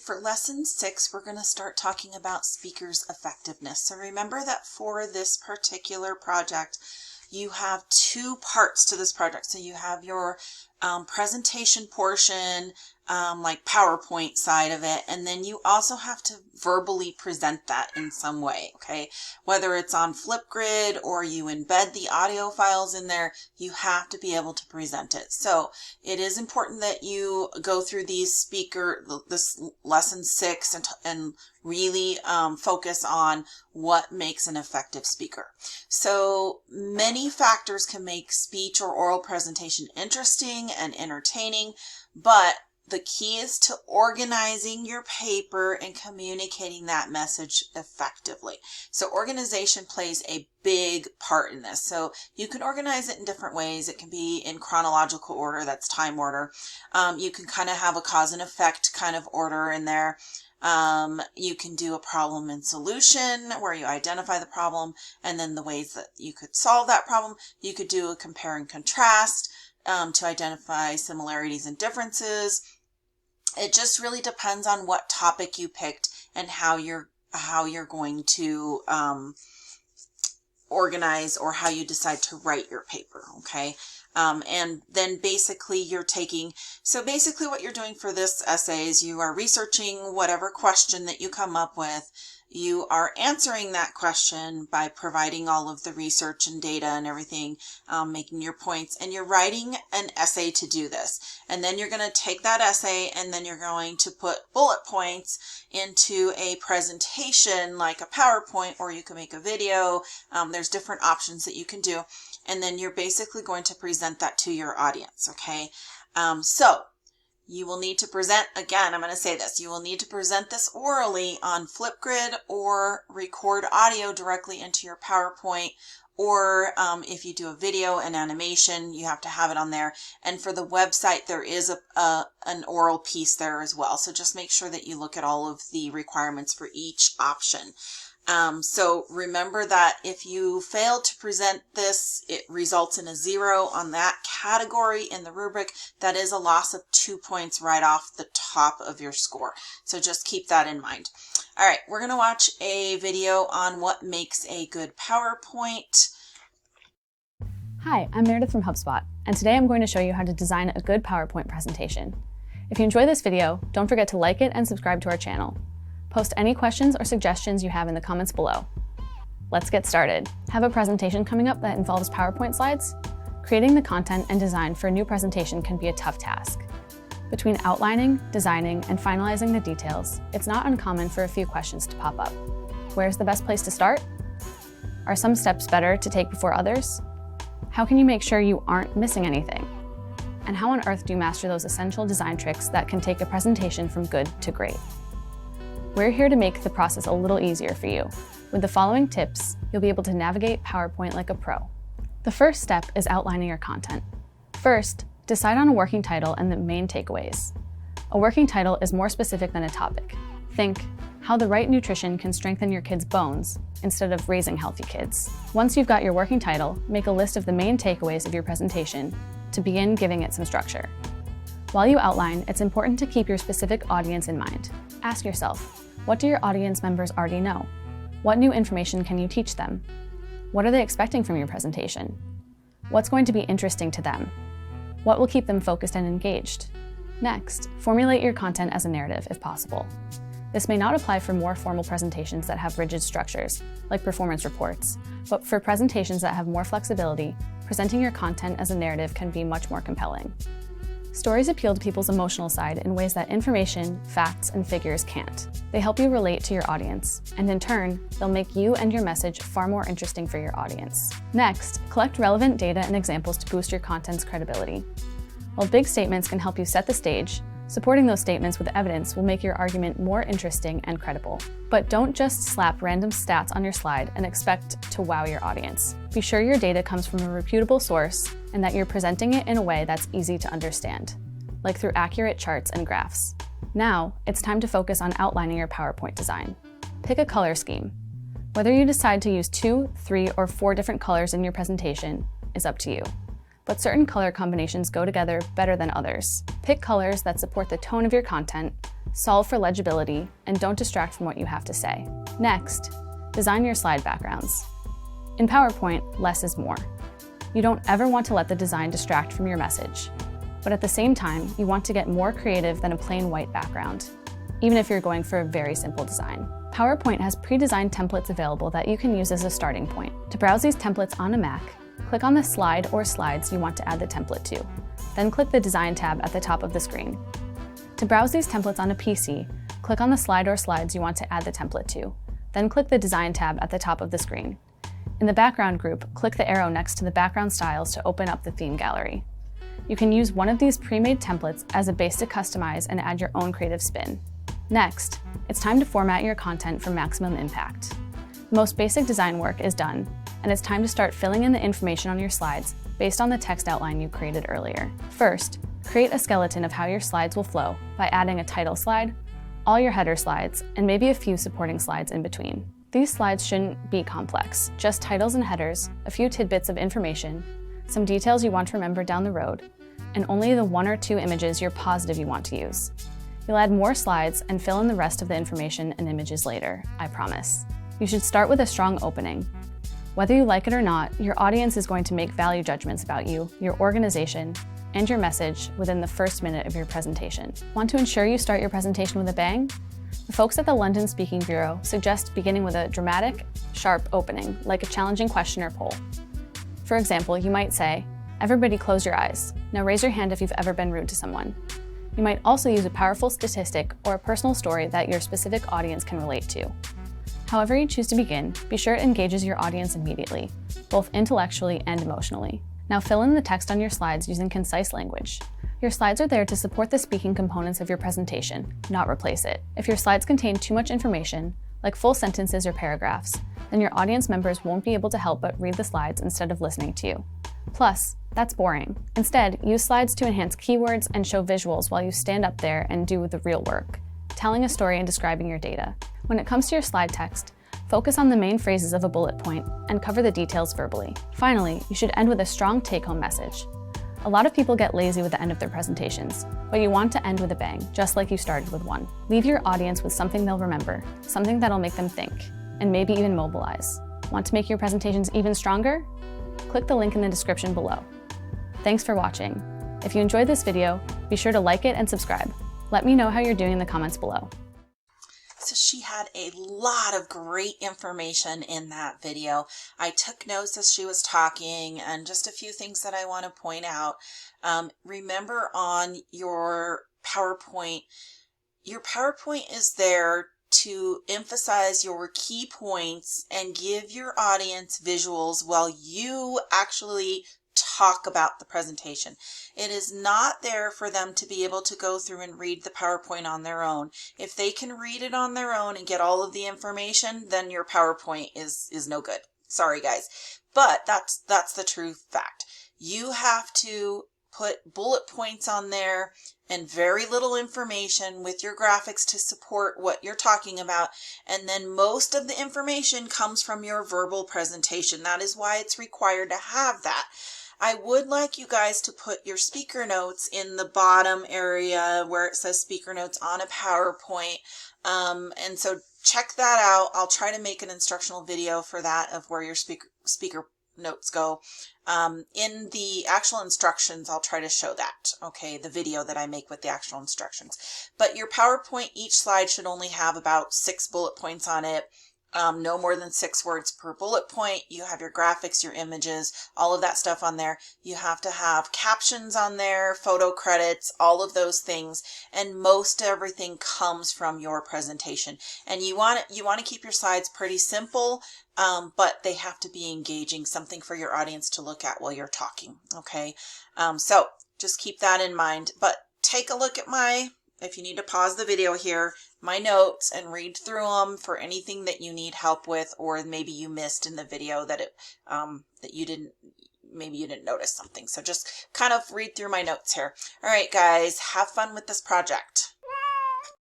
for lesson 6, we're going to start talking about speakers' effectiveness. So remember that for this particular project, you have 2 parts to this project. So you have your presentation portion, like PowerPoint side of it, and then you also have to verbally present that in some way, okay? Whether it's on Flipgrid or you embed the audio files in there, you have to be able to present it. So it is important that you go through this lesson 6 and really focus on what makes an effective speaker. So many factors can make speech or oral presentation interesting and entertaining, but the key is to organizing your paper and communicating that message effectively. So organization plays a big part in this. So you can organize it in different ways. It can be in chronological order, that's time order. You can kind of have a cause and effect kind of order in there. You can do a problem and solution where you identify the problem and then the ways that you could solve that problem. You could do a compare and contrast to identify similarities and differences. It just really depends on what topic you picked and how you're going to organize or how you decide to write your paper, okay? And then basically basically what you're doing for this essay is you are researching whatever question that you come up with. You are answering that question by providing all of the research and data and everything, making your points, and you're writing an essay to do this. And then you're going to take that essay and then you're going to put bullet points into a presentation like a PowerPoint, or you can make a video. There's different options that you can do. And then you're basically going to present that to your audience, okay? So you will need to present, again, I'm going to say this, you will need to present this orally on Flipgrid or record audio directly into your PowerPoint, or if you do a video and animation, you have to have it on there. And for the website, there is an oral piece there as well. So just make sure that you look at all of the requirements for each option. So remember that if you fail to present this, it results in a 0 on that category in the rubric. That is a loss of 2 points right off the top of your score. So just keep that in mind. All right, we're going to watch a video on what makes a good PowerPoint. Hi, I'm Meredith from HubSpot, and today I'm going to show you how to design a good PowerPoint presentation. If you enjoy this video, don't forget to like it and subscribe to our channel. Post any questions or suggestions you have in the comments below. Let's get started. Have a presentation coming up that involves PowerPoint slides? Creating the content and design for a new presentation can be a tough task. Between outlining, designing, and finalizing the details, it's not uncommon for a few questions to pop up. Where's the best place to start? Are some steps better to take before others? How can you make sure you aren't missing anything? And how on earth do you master those essential design tricks that can take a presentation from good to great? We're here to make the process a little easier for you. With the following tips, you'll be able to navigate PowerPoint like a pro. The first step is outlining your content. First, decide on a working title and the main takeaways. A working title is more specific than a topic. Think, how the right nutrition can strengthen your kids' bones, instead of raising healthy kids. Once you've got your working title, make a list of the main takeaways of your presentation to begin giving it some structure. While you outline, it's important to keep your specific audience in mind. Ask yourself, what do your audience members already know? What new information can you teach them? What are they expecting from your presentation? What's going to be interesting to them? What will keep them focused and engaged? Next, formulate your content as a narrative if possible. This may not apply for more formal presentations that have rigid structures, like performance reports, but for presentations that have more flexibility, presenting your content as a narrative can be much more compelling. Stories appeal to people's emotional side in ways that information, facts, and figures can't. They help you relate to your audience, and in turn, they'll make you and your message far more interesting for your audience. Next, collect relevant data and examples to boost your content's credibility. While big statements can help you set the stage, supporting those statements with evidence will make your argument more interesting and credible. But don't just slap random stats on your slide and expect to wow your audience. Be sure your data comes from a reputable source and that you're presenting it in a way that's easy to understand, like through accurate charts and graphs. Now, it's time to focus on outlining your PowerPoint design. Pick a color scheme. Whether you decide to use 2, 3, or 4 different colors in your presentation is up to you. But certain color combinations go together better than others. Pick colors that support the tone of your content, solve for legibility, and don't distract from what you have to say. Next, design your slide backgrounds. In PowerPoint, less is more. You don't ever want to let the design distract from your message, but at the same time, you want to get more creative than a plain white background, even if you're going for a very simple design. PowerPoint has pre-designed templates available that you can use as a starting point. To browse these templates on a Mac, click on the slide or slides you want to add the template to. Then click the Design tab at the top of the screen. To browse these templates on a PC, click on the slide or slides you want to add the template to. Then click the Design tab at the top of the screen. In the background group, click the arrow next to the background styles to open up the theme gallery. You can use one of these pre-made templates as a base to customize and add your own creative spin. Next, it's time to format your content for maximum impact. The most basic design work is done, and it's time to start filling in the information on your slides based on the text outline you created earlier. First, create a skeleton of how your slides will flow by adding a title slide, all your header slides, and maybe a few supporting slides in between. These slides shouldn't be complex, just titles and headers, a few tidbits of information, some details you want to remember down the road, and only the 1 or 2 images you're positive you want to use. You'll add more slides and fill in the rest of the information and images later, I promise. You should start with a strong opening. Whether you like it or not, your audience is going to make value judgments about you, your organization, and your message within the first minute of your presentation. Want to ensure you start your presentation with a bang? The folks at the London Speaking Bureau suggest beginning with a dramatic, sharp opening, like a challenging question or poll. For example, you might say, "Everybody close your eyes. Now raise your hand if you've ever been rude to someone." You might also use a powerful statistic or a personal story that your specific audience can relate to. However you choose to begin, be sure it engages your audience immediately, both intellectually and emotionally. Now fill in the text on your slides using concise language. Your slides are there to support the speaking components of your presentation, not replace it. If your slides contain too much information, like full sentences or paragraphs, then your audience members won't be able to help but read the slides instead of listening to you. Plus, that's boring. Instead, use slides to enhance keywords and show visuals while you stand up there and do the real work, telling a story and describing your data. When it comes to your slide text, focus on the main phrases of a bullet point and cover the details verbally. Finally, you should end with a strong take-home message. A lot of people get lazy with the end of their presentations, but you want to end with a bang, just like you started with one. Leave your audience with something they'll remember, something that'll make them think, and maybe even mobilize. Want to make your presentations even stronger? Click the link in the description below. Thanks for watching. If you enjoyed this video, be sure to like it and subscribe. Let me know how you're doing in the comments below. So she had a lot of great information in that video. I took notes as she was talking, and just a few things that I want to point out. Remember on your PowerPoint is there to emphasize your key points and give your audience visuals while you actually talk about the presentation. It is not there for them to be able to go through and read the PowerPoint on their own. If they can read it on their own and get all of the information, then your PowerPoint is no good. Sorry guys, but that's the true fact. You have to put bullet points on there and very little information with your graphics to support what you're talking about, and then most of the information comes from your verbal presentation. That is why it's required to have that. I would like you guys to put your speaker notes in the bottom area where it says speaker notes on a PowerPoint. And so check that out. I'll try to make an instructional video for that of where your speaker notes go. In the actual instructions, I'll try to show that, okay, the video that I make with the actual instructions. But your PowerPoint, each slide should only have about 6 bullet points on it. No more than 6 words per bullet point. You have your graphics, your images, all of that stuff on there. You have to have captions on there, photo credits, all of those things, and most everything comes from your presentation. And you want to keep your slides pretty simple, but they have to be engaging, something for your audience to look at while you're talking. Okay, so just keep that in mind. But take a look at if you need to pause the video here, my notes, and read through them for anything that you need help with, or maybe you missed in the video that maybe you didn't notice something. So just kind of read through my notes here. All right, guys, have fun with this project.